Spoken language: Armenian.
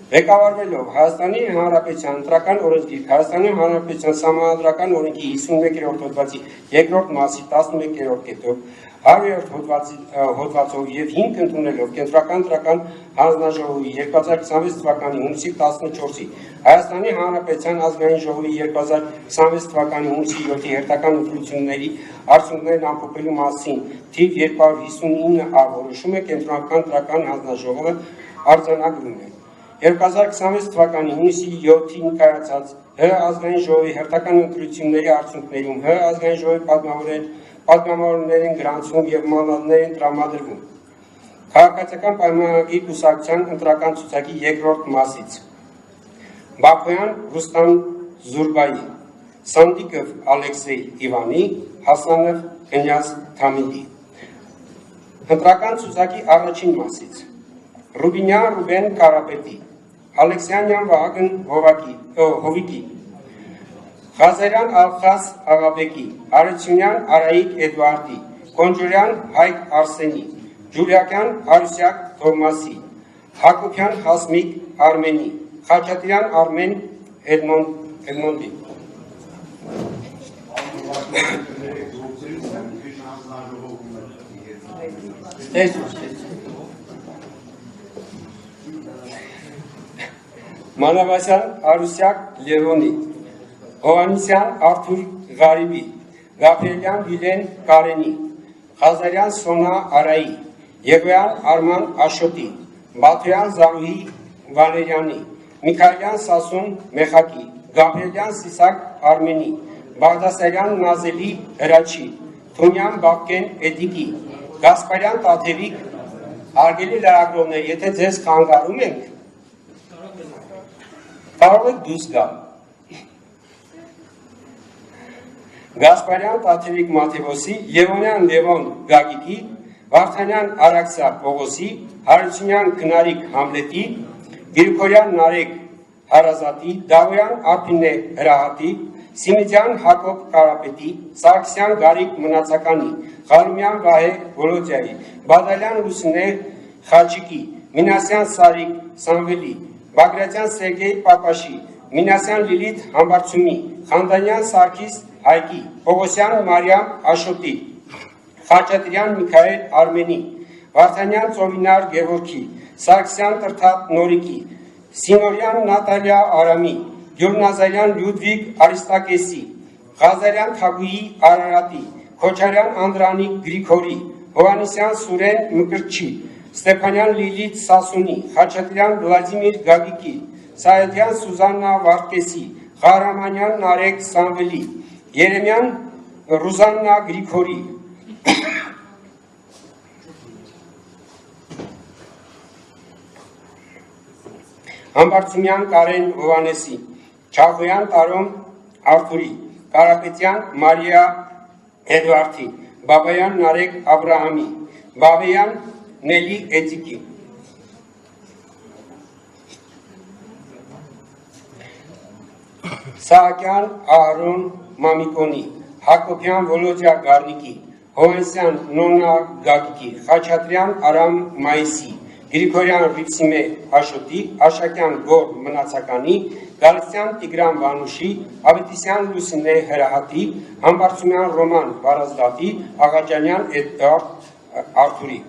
Ղեկավարվելով Հայաստանի Հանրապետության ընտրական օրենսգիր, Հայաստանի Հանրապետության Սահմանադրական օրենքի 51-րդ հոդվածի 2-րդ մասի 11-րդ կետով 100-րդ հոդվածով եւ հիմք ընդունելով Կենտրոնական ընտրական հանձնաժողովի 2026 թվականի հունիսի 14-ի Հայաստանի Հանրապետության ազգային ժողովի 2026 թվականի հունիսի 7-ի հերթական ընտրությունների արդյունքներն ամփոփելու մասին թիվ 259-ը որոշում է Կենտրոնական ընտրական հանձնաժողովը արձանագրում է 2026 թվականի հունիսի 7-ին կայացած Հ ազգային ժողովի հերթական ընտրությունների արդյունքներում Հ ազգային ժողովի պատգամավորներին գրանցվում եւ մանրադներին տրամադրվում։ Քաղաքացիական պայմանագրի կուսակցության ընտրական ցուցակի 2-րդ մասից Բաքոյան Ռուստամ Զուրբայի, Սանդիկով Ալեքսեյ Իվանի, Հասանով Կնյազ Թամիդի։ Ընտրական ցուցակի առաջին մասից Ռուբինյան Ռուբեն Կարապետի, Ալեքսյանյան Վահագն Հովիկի, Ղազարյան Ալխաս Աղաբեկի, Արությունյան Արայիկ Էդվարդի, Կոնջուրյան Հայկ Արսենի, Ջուլիակյան Արուսյակ Թովմասի, Հակոբյան Հասմիկ Արմենի, Խաչատրյան Արմեն Էդմոնդի։ Մանավասյան Արուսյակ Լևոնի, Հովանիսյան Արթուր Ղարիբի, Գաբրիելյան Վիլեն Կարենի, Ղազարյան Սոնա Արայի, Եգոյան Արման Աշոտի, Բաթոյան Զարուհի Վալերյանի, Միքայելյան Սասուն Մեխակի, Գաբրիելյան Սիսակ Արմենի, Բաղդասարյան Նազելի Հրաչի, Թունյան Բաբկեն Էդիկի, Գասպարյան Տաթևիկ, հարգելի լրագրողներ, եթե ձեզ խանգարում ենք, կարող եք դուրս գալ։ Գասպարյան Տաթևիկ Մաթևոսի, Եվոնյան Լևոն Գագիկի, Վարդանյան Արաքսա Պողոսի, Հարությունյան Քնարիկ Համլետի, Գրիգորյան Նարեկ Հարազատի, Դավոյան Արփինե Հրահատի, Սիմիդյան Հակոբ Կարապետի, Սարգսյան Գարիկ Մնացականի, Ղարումյան Վահե Վոլոդյայի, Բադալյան Լուսինե Խաչիկի, Մինասյան Սարիկ Սամվելի, Բագրատյան Սերգեյ Պապաշի, Մինասյան Լիլիթ Համբարձումի, Խանդանյան Սարգիս Հայկի, Պողոսյան Մարիամ Աշոտի, Խաչատրյան Միքայել Արմենի, Վարդանյան Ծովինար Գևորգի, Սարգսյան Տրթատ Նորիկի, Սինորյան Նատալիա Արամի, Գյուլնազարյան Լյուդվիգ Արիստակեսի, Ղազարյան Թագուհի Արարատի, Քոչարյան Անդրանիկ Գրիգորի, Հովանեսյան Սուրեն Մկրտչի, Ստեփանյան Լիլիթ Սասունի, Խաչատրյան Վլադիմիր Գագիկի, Սայաթյան Սուզաննա Վարդկեսի, Ղարամանյան Նարեկ Սամվելի, Երեմյան Ռուզաննա Գրիգորի, Համբարձումյան Կարեն Հովանեսի, Չաղոյան Տարոմ Արթուրի, Կարապետյան Մարիա Էդվարդի, Բաբայան Նարեկ Աբրահամի, Բաբեյան Նելի Էտիկի, Սահակյան Ահարոն Մամիկոնի, Հակոբյան Վոլոդյա Գառնիկի, Հովանեսյան Նոնա Գագիկի, Խաչատրյան Արամ Մայիսի, Գրիգորյան Ռիփսիմե Աշոտի, Աշակյան Գոր Մնացականի, Գալստյան Տիգրան Վանուշի, Ավետիսյան Լուսինե Հրահատի, Համբարձումյան Ռոման Վարազդատի, Աղաջանյան Էդվարդ Արթուրի։